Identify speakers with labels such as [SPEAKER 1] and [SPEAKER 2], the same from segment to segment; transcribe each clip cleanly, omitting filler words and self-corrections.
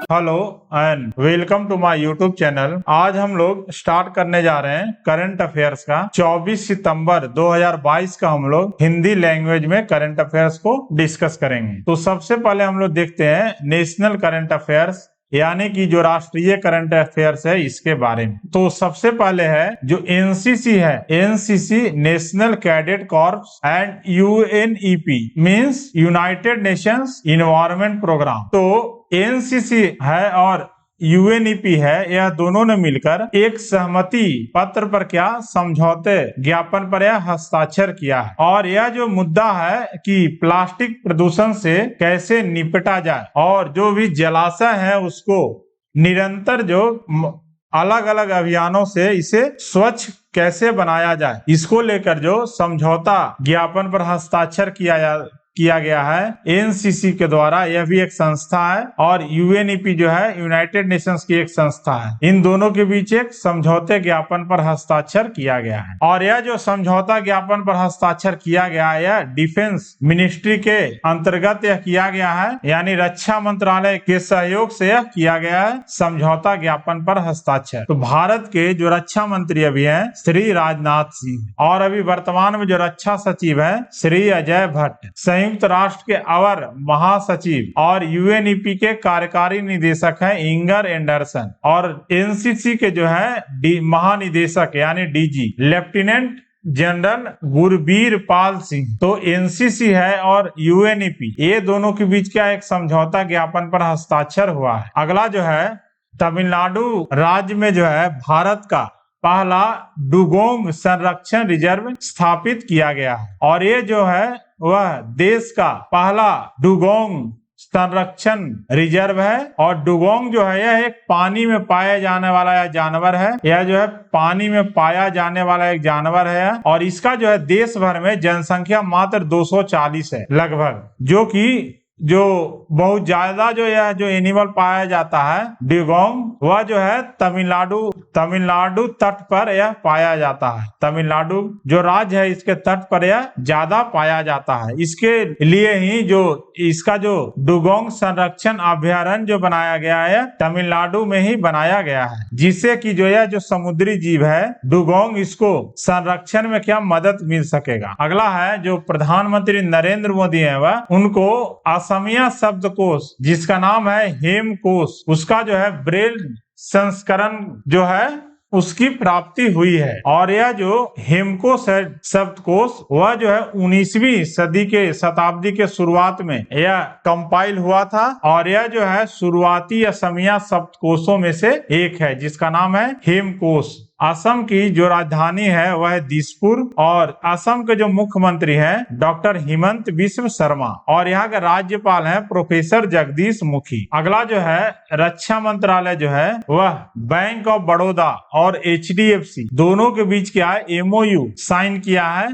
[SPEAKER 1] Hello and welcome to my YouTube channel. आज हम लोग स्टार्ट करने जा रहे हैं करंट अफेयर्स का। 24 सितंबर 2022 का हम लोग हिंदी लैंग्वेज में करंट अफेयर्स को डिस्कस करेंगे। तो सबसे पहले हम लोग देखते हैं नेशनल करंट अफेयर्स, यानी कि जो राष्ट्रीय करंट अफेयर्स है इसके बारे में। तो सबसे पहले है जो एनसीसी है, NCC National Cadet Corps and UNEP means United Nations Environment Programme. तो एनसीसी है और यूएनईपी है, यह दोनों ने मिलकर एक सहमति पत्र पर क्या समझौते ज्ञापन पर यह हस्ताक्षर किया है। और यह जो मुद्दा है कि प्लास्टिक प्रदूषण से कैसे निपटा जाए और जो भी जलाशय है उसको निरंतर जो अलग अलग अभियानों से इसे स्वच्छ कैसे बनाया जाए, इसको लेकर जो समझौता ज्ञापन पर हस्ताक्षर किया गया है एनसीसी के द्वारा। यह भी एक संस्था है और यूएनईपी जो है यूनाइटेड नेशंस की एक संस्था है। इन दोनों के बीच एक समझौते ज्ञापन पर हस्ताक्षर किया गया है। और यह जो समझौता ज्ञापन पर हस्ताक्षर किया गया है यह डिफेंस मिनिस्ट्री के अंतर्गत यह किया गया है, यानी रक्षा मंत्रालय के सहयोग से यह किया गया है समझौता ज्ञापन पर हस्ताक्षर। तो भारत के जो रक्षा मंत्री अभी हैं श्री राजनाथ सिंह और अभी वर्तमान में जो रक्षा सचिव है श्री अजय भट्ट, संयुक्त राष्ट्र के अवर महासचिव और यूएनईपी के कार्यकारी निदेशक हैं इंगर एंडरसन, और एनसीसी के जो है महानिदेशक यानी DG lieutenant general Gurbir Pal Singh. तो एनसीसी है और यूएनईपी ये दोनों के बीच क्या एक समझौता ज्ञापन पर हस्ताक्षर हुआ है। अगला जो है तमिलनाडु राज्य में जो है भारत का पहला डुगोंग संरक्षण रिजर्व स्थापित किया गया है और ये जो है वह देश का पहला डुगोंग संरक्षण रिजर्व है। और डुगोंग जो है यह एक पानी में पाया जाने वाला यह जानवर है, यह जो है पानी में पाया जाने वाला एक जानवर है और इसका जो है देश भर में जनसंख्या मात्र 240 है लगभग, जो बहुत ज्यादा जो यह जो एनिमल पाया जाता है डुगोंग वह जो है तमिलनाडु तट पर यह पाया जाता है। तमिलनाडु जो राज्य है इसके तट पर यह ज्यादा पाया जाता है। इसके लिए ही जो इसका जो डुगोंग संरक्षण अभ्यारण्य जो बनाया गया है तमिलनाडु में ही बनाया गया है, जिससे कि जो यह जो समुद्री जीव है डुगोंग इसको संरक्षण में क्या मदद मिल सकेगा। अगला है जो प्रधानमंत्री नरेंद्र मोदी है वह उनको असमिया शब्दकोश जिसका नाम है हेमकोश, उसका जो है ब्रेल संस्करण जो है उसकी प्राप्ति हुई है। और यह जो हेमकोश है शब्दकोश वह जो है 19वीं शताब्दी के शुरुआत में यह कंपाइल हुआ था और यह जो है शुरुआती असमिया शब्दकोशों में से एक है जिसका नाम है हेमकोश। असम की जो राजधानी है वह है दिसपुर और असम के जो मुख्यमंत्री हैं डॉक्टर हिमंत बिस्व शर्मा और यहाँ के राज्यपाल हैं प्रोफेसर जगदीश मुखी। अगला जो है रक्षा मंत्रालय जो है वह बैंक ऑफ बड़ौदा और एचडीएफसी दोनों के बीच क्या है एमओयू साइन किया है।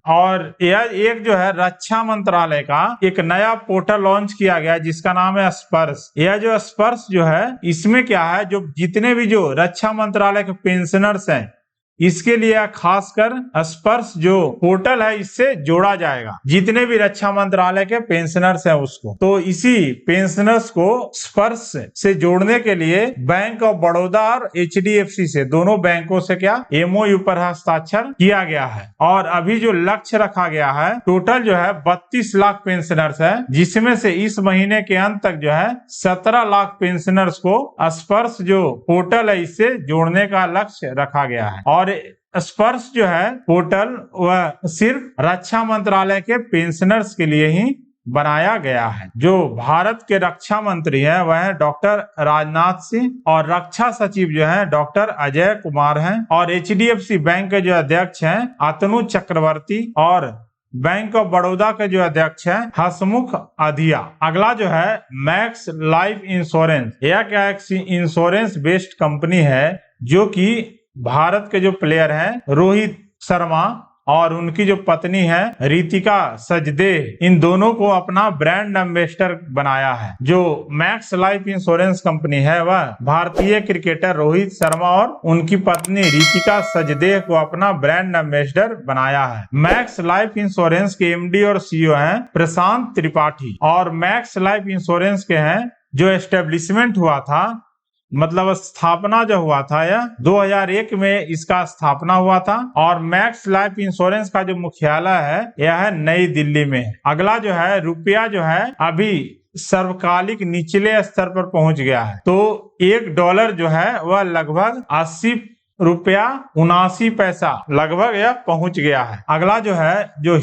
[SPEAKER 1] और यह एक जो है रक्षा मंत्रालय का एक नया पोर्टल लॉन्च किया गया जिसका नाम है स्पर्श। यह जो स्पर्श जो है इसमें क्या है जो जितने भी जो रक्षा मंत्रालय के पेंशनर्स हैं इसके लिए खासकर स्पर्श जो पोर्टल है इससे जोड़ा जाएगा, जितने भी रक्षा मंत्रालय के पेंशनर्स हैं उसको। तो इसी पेंशनर्स को स्पर्श से जोड़ने के लिए बैंक ऑफ बड़ौदा और एचडीएफसी से दोनों बैंकों से क्या एमओयू पर हस्ताक्षर किया गया है। और अभी जो लक्ष्य रखा गया है टोटल जो है 32 लाख पेंशनर्स है, जिसमें से इस महीने के अंत तक जो है 17 लाख पेंशनर्स को स्पर्श जो पोर्टल है इससे जोड़ने का लक्ष्य रखा गया है। और स्पर्श जो है पोर्टल वह सिर्फ रक्षा मंत्रालय के पेंशनर्स के लिए ही बनाया गया है। जो भारत के रक्षा मंत्री हैं वह है डॉक्टर राजनाथ सिंह और रक्षा सचिव जो है डॉक्टर अजय कुमार हैं और एचडीएफसी बैंक के जो अध्यक्ष हैं अतनु चक्रवर्ती और बैंक ऑफ बड़ौदा के जो अध्यक्ष है हसमुख अधिया। अगला जो है मैक्स लाइफ इंश्योरेंस, यह क्या एक इंश्योरेंस बेस्ड कंपनी है जो कि भारत के जो प्लेयर हैं रोहित शर्मा और उनकी जो पत्नी है रितिका सजदेह, इन दोनों को अपना ब्रांड एम्बेसडर बनाया है। जो मैक्स लाइफ इंश्योरेंस कंपनी है वह भारतीय क्रिकेटर रोहित शर्मा और उनकी पत्नी रितिका सजदेह को अपना ब्रांड एम्बेसडर बनाया है। मैक्स लाइफ इंश्योरेंस के एमडी और सीईओ हैं प्रशांत त्रिपाठी और मैक्स लाइफ इंश्योरेंस के हैं जो एस्टेब्लिशमेंट हुआ था, मतलब स्थापना जो हुआ था, यह 2001 में इसका स्थापना हुआ था। और मैक्स लाइफ इंश्योरेंस का जो मुख्यालय है यह है नई दिल्ली में। अगला जो है, रुपया जो है अभी सर्वकालिक निचले स्तर पर पहुंच गया है। तो $1 जो है वह लगभग 80 रुपया 79 पैसा लगभग यह पहुंच गया है। अगला जो है, जो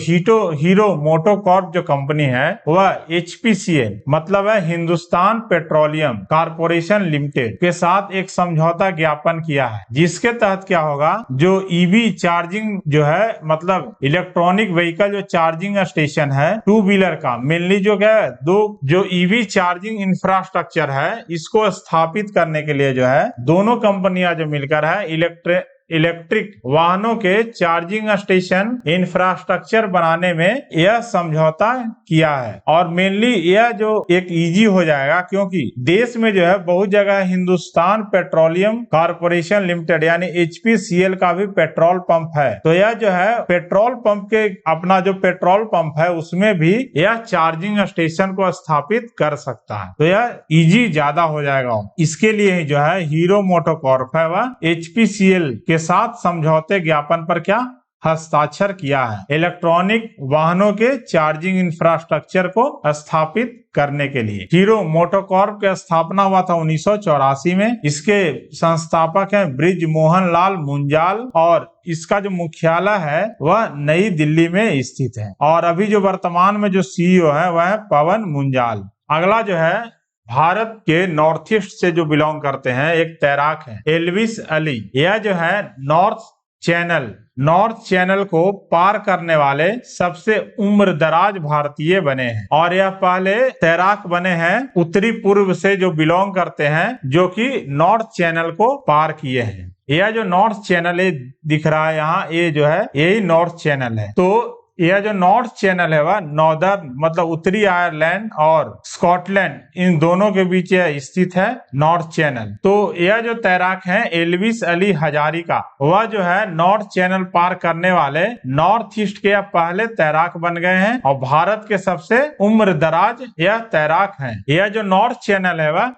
[SPEAKER 1] हीरो मोटोकॉर्प जो कंपनी है वह HPCL मतलब है हिंदुस्तान पेट्रोलियम कॉर्पोरेशन लिमिटेड के साथ एक समझौता ज्ञापन किया है, जिसके तहत क्या होगा, जो EV चार्जिंग जो है, मतलब इलेक्ट्रॉनिक व्हीकल जो चार्जिंग स्टेशन है टू व्हीलर का, मेनली जो क्या है, जो EV चार्जिंग इंफ्रास्ट्रक्चर है, इसको स्थापित करने के लिए जो है दोनों कंपनियां जो मिलकर है इलेक्ट्रिक वाहनों के चार्जिंग स्टेशन इंफ्रास्ट्रक्चर बनाने में यह समझौता किया है। और मेनली यह जो एक इजी हो जाएगा, क्योंकि देश में जो है बहुत जगह हिंदुस्तान पेट्रोलियम कॉर्पोरेशन लिमिटेड यानी HPCL का भी पेट्रोल पंप है। तो यह जो है पेट्रोल पंप के, अपना जो पेट्रोल पंप है उसमें भी यह चार्जिंग स्टेशन को स्थापित कर सकता है। तो यह इजी ज्यादा हो जाएगा। इसके लिए ही जो है हीरो मोटोकॉर्प है वह HPCL के साथ समझौते ज्ञापन पर क्या हस्ताक्षर किया है, इलेक्ट्रॉनिक वाहनों के चार्जिंग इंफ्रास्ट्रक्चर को स्थापित करने के लिए। हीरो मोटोकॉर्प की स्थापना हुआ था 1984 में। इसके संस्थापक हैं ब्रिज मोहन लाल मुंजाल और इसका जो मुख्यालय है वह नई दिल्ली में स्थित है। और अभी जो वर्तमान में जो CEO है वह है पवन मुंजाल। अगला जो है, भारत के नॉर्थ ईस्ट से जो बिलोंग करते हैं एक तैराक है एल्विस अली। यह जो है नॉर्थ चैनल को पार करने वाले सबसे उम्रदराज भारतीय बने हैं। और यह पहले तैराक बने हैं उत्तरी पूर्व से जो बिलोंग करते हैं, जो कि नॉर्थ चैनल को पार किए हैं। यह जो नॉर्थ चैनल है दिख रहा है यहाँ, ये जो है यही नॉर्थ चैनल है। तो यह जो नॉर्थ चैनल है वह नॉर्दर्न मतलब उत्तरी आयरलैंड और स्कॉटलैंड इन दोनों के बीच स्थित है नॉर्थ चैनल। तो यह जो तैराक हैं एल्विस अली हजारिका, वह जो है नॉर्थ चैनल पार करने वाले नॉर्थ ईस्ट के पहले तैराक बन गए हैं और भारत के सबसे उम्रदराज यह तैराक हैं। यह जो नॉर्थ चैनल है वह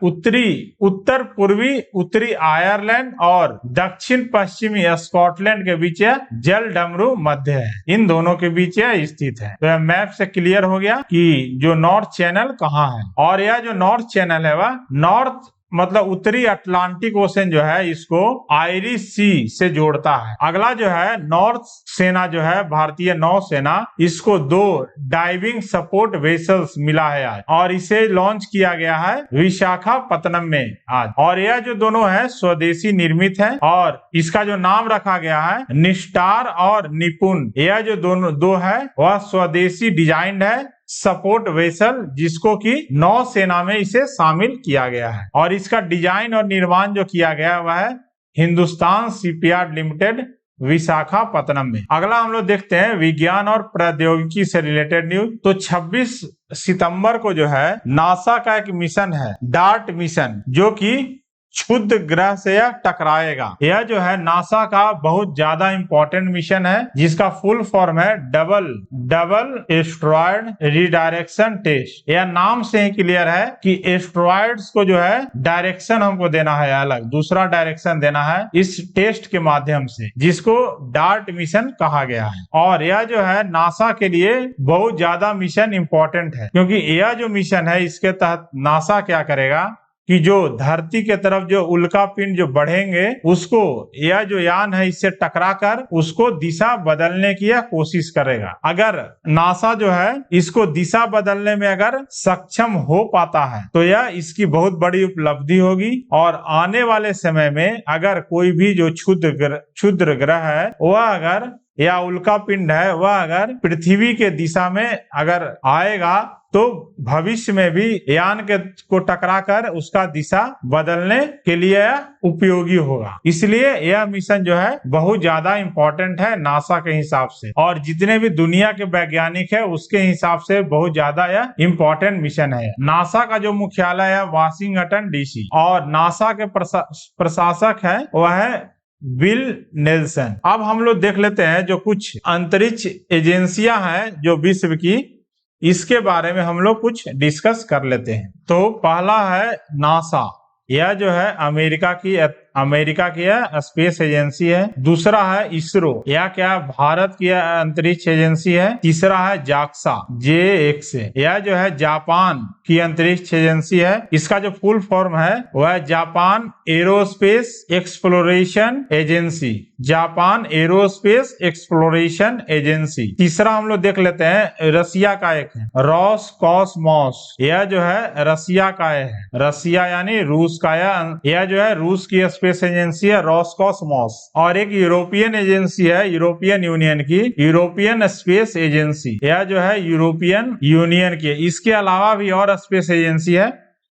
[SPEAKER 1] उत्तर पूर्वी उत्तरी आयरलैंड और दक्षिण पश्चिमी स्कॉटलैंड के बीच जल डमरू मध्य है, इन दोनों के बीच स्थित है। तो मैप से क्लियर हो गया कि जो नॉर्थ चैनल कहाँ है। और यह जो नॉर्थ चैनल है वह नॉर्थ मतलब उत्तरी अटलांटिक ओशन जो है इसको आयरिश सी से जोड़ता है। अगला जो है, नॉर्थ सेना जो है भारतीय नौसेना, इसको 2 डाइविंग सपोर्ट वेसल्स मिला है आज और इसे लॉन्च किया गया है विशाखापत्तनम में आज। और यह जो दोनों है स्वदेशी निर्मित है और इसका जो नाम रखा गया है निस्टार और निपुण। यह जो दो है वह स्वदेशी डिजाइंड है सपोर्ट वेसल, जिसको कि नौसेना में इसे शामिल किया गया है। और इसका डिजाइन और निर्माण जो किया गया है वह है हिंदुस्तान शिपयार्ड लिमिटेड विशाखापत्तनम में। अगला हम लोग देखते हैं विज्ञान और प्रौद्योगिकी से रिलेटेड न्यूज। तो 26 सितंबर को जो है नासा का एक मिशन है डार्ट मिशन, जो कि क्षुद्र ग्रह से यह टकराएगा। यह जो है नासा का बहुत ज्यादा इंपॉर्टेंट मिशन है, जिसका फुल फॉर्म है डबल एस्ट्रॉयड रिडायरेक्शन टेस्ट। यह नाम से ही क्लियर है कि एस्ट्रॉयड्स को जो है डायरेक्शन हमको देना है, अलग दूसरा डायरेक्शन देना है इस टेस्ट के माध्यम से, जिसको डार्ट मिशन कहा गया है। और यह जो है नासा के लिए बहुत ज्यादा मिशन इंपॉर्टेंट है, क्योंकि यह जो मिशन है इसके तहत नासा क्या करेगा कि जो धरती के तरफ जो उल्का पिंड जो बढ़ेंगे उसको यह जो यान है इससे टकराकर उसको दिशा बदलने की यह कोशिश करेगा। अगर नासा जो है इसको दिशा बदलने में अगर सक्षम हो पाता है तो यह इसकी बहुत बड़ी उपलब्धि होगी। और आने वाले समय में अगर कोई भी जो क्षुद्र ग्रह है वह अगर या उल्का पिंड है वह अगर पृथ्वी के दिशा में अगर आएगा तो भविष्य में भी यान को टकराकर उसका दिशा बदलने के लिए उपयोगी होगा। इसलिए यह मिशन जो है बहुत ज्यादा इंपॉर्टेंट है नासा के हिसाब से, और जितने भी दुनिया के वैज्ञानिक है उसके हिसाब से बहुत ज्यादा यह इंपॉर्टेंट मिशन है। नासा का जो मुख्यालय है वाशिंगटन DC और नासा के प्रशासक है वह है बिल नेल्सन। अब हम लोग देख लेते हैं जो कुछ अंतरिक्ष एजेंसियां हैं जो विश्व की, इसके बारे में हम लोग कुछ डिस्कस कर लेते हैं। तो पहला है नासा, यह जो है अमेरिका की स्पेस एजेंसी है। दूसरा है इसरो, यह क्या भारत की अंतरिक्ष एजेंसी है। तीसरा है जाक्सा JX, यह जो है जापान की अंतरिक्ष एजेंसी है। इसका जो फुल फॉर्म है वह Japan aerospace exploration agency, Japan aerospace exploration agency. तीसरा हम लोग देख लेते हैं रसिया का एक है रोसकॉसमॉस, यह जो है रसिया का है, रसिया यानी रूस का, यह जो है रूस की स्पेस एजेंसी है रोसकॉसमॉस। और एक यूरोपियन एजेंसी है यूरोपियन यूनियन की, यूरोपियन स्पेस एजेंसी, यह जो है यूरोपियन यूनियन की। इसके अलावा भी और स्पेस एजेंसी है,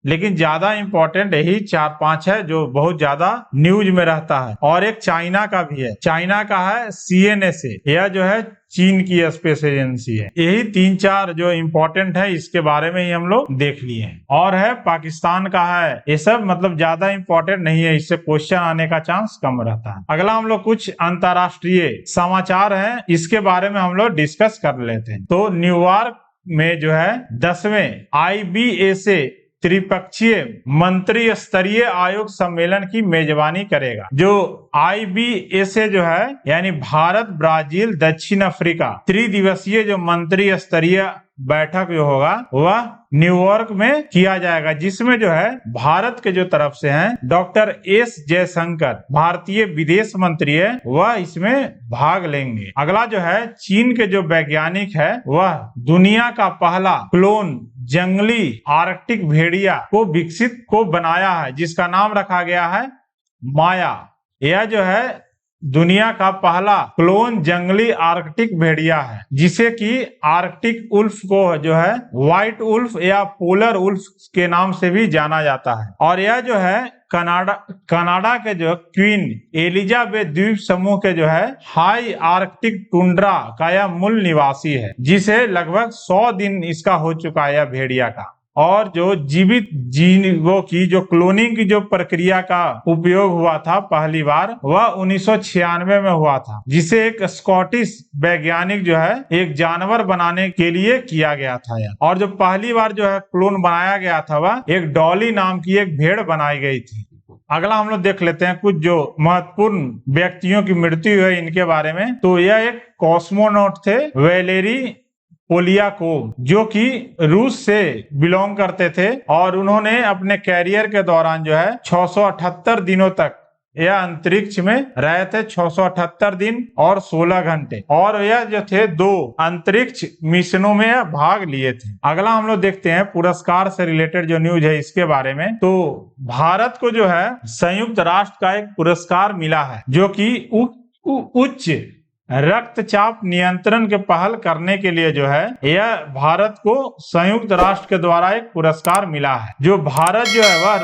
[SPEAKER 1] लेकिन ज्यादा इंपॉर्टेंट यही 4-5 है जो बहुत ज्यादा न्यूज में रहता है। और एक चाइना का भी है, चाइना का है CNSA, यह जो है चीन की स्पेस एजेंसी है। यही 3-4 जो इंपॉर्टेंट है इसके बारे में ही हम लोग देख लिए हैं। और है पाकिस्तान का है, ये सब मतलब ज्यादा इंपॉर्टेंट नहीं है, इससे क्वेश्चन आने का चांस कम रहता है। अगला हम लोग कुछ अंतरराष्ट्रीय समाचार है, इसके बारे में हम लोग डिस्कस कर लेते हैं। तो न्यूयॉर्क में जो है 10वें IBSA त्रिपक्षीय मंत्री स्तरीय आयोग सम्मेलन की मेजबानी करेगा। जो IBSA जो है यानी भारत, ब्राजील, दक्षिण अफ्रीका त्रिदिवसीय जो मंत्री स्तरीय बैठक जो होगा वह न्यूयॉर्क में किया जाएगा, जिसमें जो है भारत के जो तरफ से हैं डॉक्टर S जयशंकर, भारतीय विदेश मंत्री है, वह इसमें भाग लेंगे। अगला जो है चीन के जो वैज्ञानिक है वह दुनिया का पहला क्लोन जंगली आर्कटिक भेड़िया को विकसित को बनाया है, जिसका नाम रखा गया है माया। यह जो है दुनिया का पहला क्लोन जंगली आर्कटिक भेड़िया है, जिसे कि आर्कटिक उल्फ को जो है व्हाइट उल्फ या पोलर उल्फ के नाम से भी जाना जाता है। और यह जो है कनाडा के जो क्वीन एलिजाबेथ द्वीप समूह के जो है हाई आर्कटिक टुंड्रा का यह मूल निवासी है, जिसे लगभग 100 दिन इसका हो चुका है यह भेड़िया का। और जो जीवित जीवों की जो क्लोनिंग की जो प्रक्रिया का उपयोग हुआ था पहली बार, वह 1996 में हुआ था, जिसे एक स्कॉटिश वैज्ञानिक जो है एक जानवर बनाने के लिए किया गया था। और जो पहली बार जो है क्लोन बनाया गया था वह एक डॉली नाम की एक भेड़ बनाई गई थी। अगला हम लोग देख लेते हैं कुछ जो महत्वपूर्ण व्यक्तियों की मृत्यु है इनके बारे में। तो यह एक कॉस्मोनॉट थे, वैलेरी पोलियाकोव, जो कि रूस से बिलोंग करते थे, और उन्होंने अपने कैरियर के दौरान जो है 678 दिनों तक यह अंतरिक्ष में रहे थे, 678 दिन और 16 घंटे। और यह जो थे 2 अंतरिक्ष मिशनों में भाग लिए थे। अगला हम लोग देखते हैं पुरस्कार से रिलेटेड जो न्यूज है इसके बारे में। तो भारत को जो है संयुक्त राष्ट्र का एक पुरस्कार मिला है, जो कि उच्च रक्तचाप नियंत्रण के पहल करने के लिए जो है यह भारत को संयुक्त राष्ट्र के द्वारा एक पुरस्कार मिला है। जो भारत जो है वह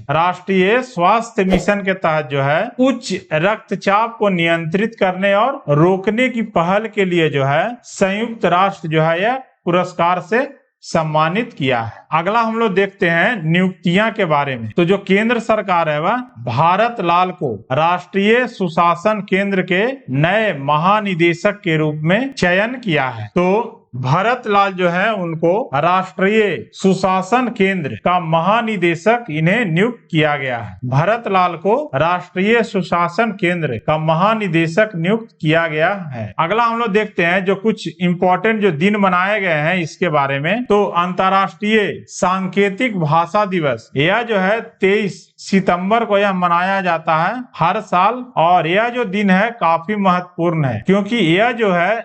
[SPEAKER 1] राष्ट्रीय स्वास्थ्य मिशन के तहत जो है उच्च रक्तचाप को नियंत्रित करने और रोकने की पहल के लिए जो है संयुक्त राष्ट्र जो है यह पुरस्कार से सम्मानित किया है। अगला हम लोग देखते हैं नियुक्तियां के बारे में। तो जो केंद्र सरकार है वह भारत लाल को राष्ट्रीय सुशासन केंद्र के नए महानिदेशक के रूप में चयन किया है। तो भरत लाल जो है उनको राष्ट्रीय सुशासन केंद्र का महानिदेशक इन्हें नियुक्त किया गया है। भरत लाल को राष्ट्रीय सुशासन केंद्र का महानिदेशक नियुक्त किया गया है। अगला हम लोग देखते हैं जो कुछ इंपॉर्टेंट जो दिन मनाए गए हैं इसके बारे में। तो अंतर्राष्ट्रीय सांकेतिक भाषा दिवस, यह जो है 23 सितंबर को यह मनाया जाता है हर साल। और यह जो दिन है काफी महत्वपूर्ण है, क्योंकि यह जो है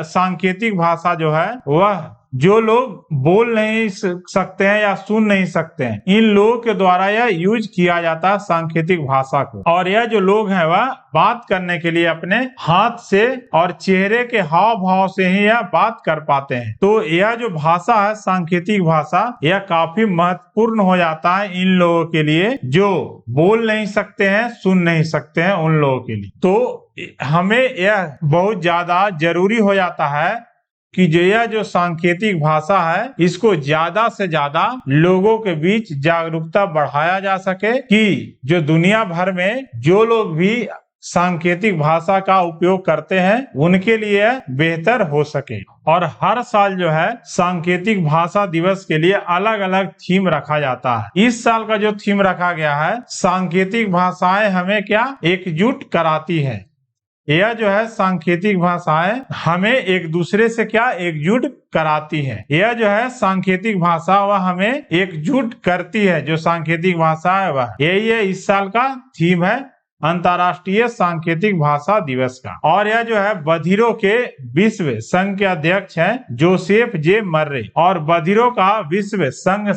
[SPEAKER 1] सांकेतिक भाषा जो है वह जो लोग बोल नहीं सकते हैं या सुन नहीं सकते हैं, इन लोगों के द्वारा यह यूज किया जाता है सांकेतिक भाषा को। और यह जो लोग हैं वह बात करने के लिए अपने हाथ से और चेहरे के हाव भाव से ही यह बात कर पाते हैं। तो यह जो भाषा है सांकेतिक भाषा, यह काफी महत्वपूर्ण हो जाता है इन लोगों के लिए जो बोल नहीं सकते हैं, सुन नहीं सकते हैं, उन लोगों के लिए। तो हमें यह बहुत ज्यादा जरूरी हो जाता है कि यह जो सांकेतिक भाषा है इसको ज्यादा से ज्यादा लोगों के बीच जागरूकता बढ़ाया जा सके, कि जो दुनिया भर में जो लोग भी सांकेतिक भाषा का उपयोग करते हैं उनके लिए बेहतर हो सके। और हर साल जो है सांकेतिक भाषा दिवस के लिए अलग अलग थीम रखा जाता है। इस साल का जो थीम रखा गया है, सांकेतिक भाषाएं हमें क्या एकजुट कराती है। यह जो है सांकेतिक भाषाएं हमें एक दूसरे से क्या एकजुट कराती है। यह जो है सांकेतिक भाषा वह हमें एकजुट करती है। जो सांकेतिक भाषा है वह यही है, इस साल का थीम है अंतर्राष्ट्रीय सांकेतिक भाषा दिवस का। और यह जो है बधिरों के विश्व संघ के अध्यक्ष हैं जोसेफ जे मर्रे। और बधिरों का विश्व संघ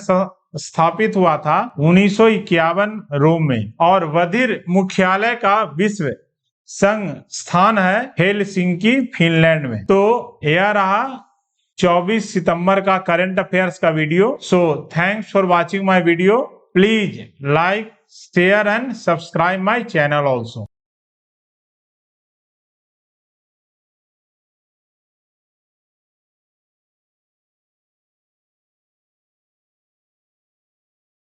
[SPEAKER 1] स्थापित हुआ था 1951 रोम में। और बधिर मुख्यालय का विश्व संघ स्थान है हेलसिंकी, फिनलैंड में। तो यह रहा 24 सितंबर का करंट अफेयर्स का video. So thanks for watching my video. Please like, share and subscribe my channel also.